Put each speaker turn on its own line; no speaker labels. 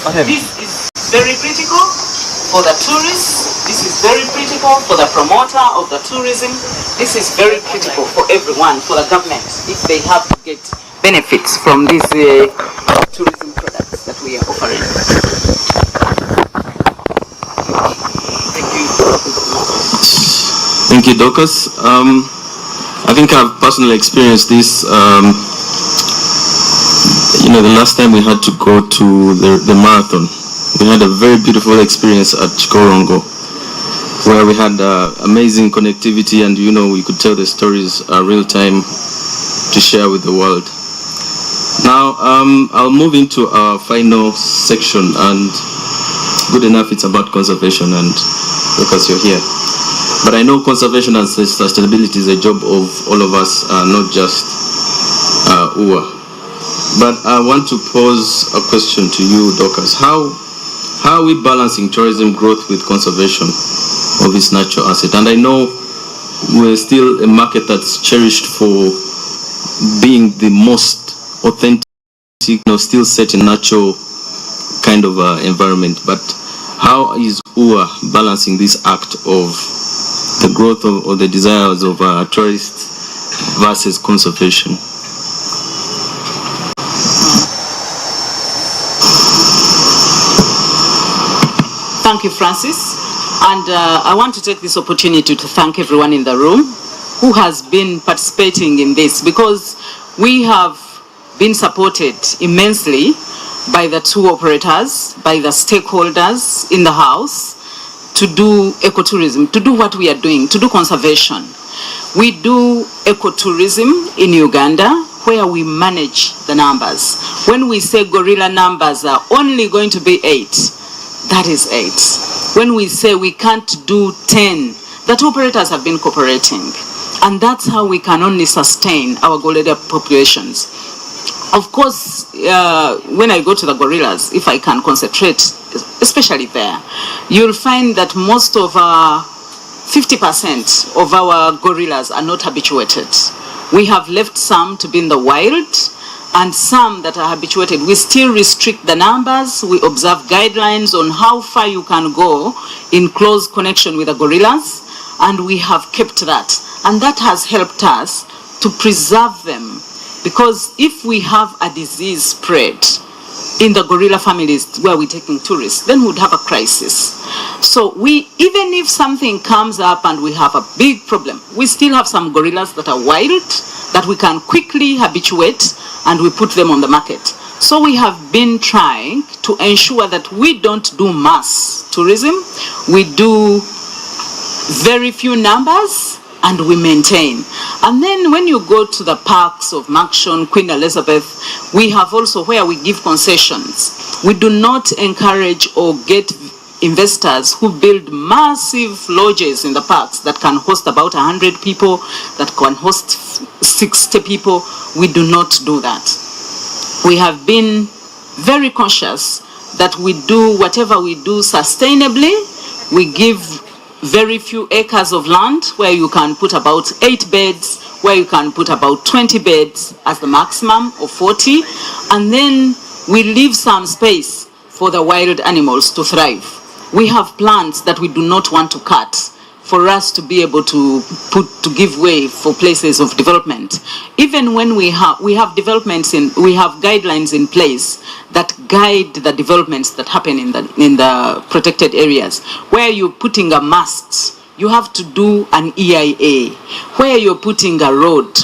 This is very critical for the tourists. This is very critical for the promoter of the tourism. This is very critical for everyone, for the government, if they have to get benefits from these tourism products that we are offering. Thank you.
Thank you, Dorcas. I think I've personally experienced this. The last time we had to go to the marathon, we had a very beautiful experience at Ggwanga, where we had amazing connectivity, and we could tell the stories real time to share with the world. Now I'll move into our final section, and good enough it's about conservation, and because you're here. But I know conservation and sustainability is a job of all of us, not just UWA. But I want to pose a question to you, Dorcas. How are we balancing tourism growth with conservation of this natural asset? And I know we're still a market that's cherished for being the most authentic, still set in natural kind of environment. But how is UWA balancing this act of the growth or the desires of tourists versus conservation?
Thank you, Francis. And I want to take this opportunity to thank everyone in the room who has been participating in this, because we have been supported immensely by the tour operators, by the stakeholders in the house, to do ecotourism, to do what we are doing, to do conservation. We do ecotourism in Uganda, where we manage the numbers. When we say gorilla numbers are only going to be 8, that is 8. When we say we can't do 10, the tour operators have been cooperating. And that's how we can only sustain our gorilla populations. Of course, when I go to the gorillas, if I can concentrate, especially there, you'll find that most of 50% of our gorillas are not habituated. We have left some to be in the wild, and some that are habituated. We still restrict the numbers. We observe guidelines on how far you can go in close connection with the gorillas, and we have kept that. And that has helped us to preserve them, because if we have a disease spread in the gorilla families where we're taking tourists, then we'd have a crisis. So even if something comes up and we have a big problem, we still have some gorillas that are wild that we can quickly habituate, and we put them on the market. So we have been trying to ensure that we don't do mass tourism. We do very few numbers, and we maintain. And then when you go to the parks of Maxon, Queen Elizabeth, we have also where we give concessions. We do not encourage or get investors who build massive lodges in the parks that can host about 100 people, that can host 60 people. We do not do that. We have been very conscious that we do whatever we do sustainably. We give very few acres of land where you can put about 8 beds, where you can put about 20 beds as the maximum, or 40. And then we leave some space for the wild animals to thrive. We have plants that we do not want to cut for us to be able to give way for places of development. Even when we have guidelines in place that guide the developments that happen in the protected areas. Where you're putting a mast, you have to do an EIA. Where you're putting a road,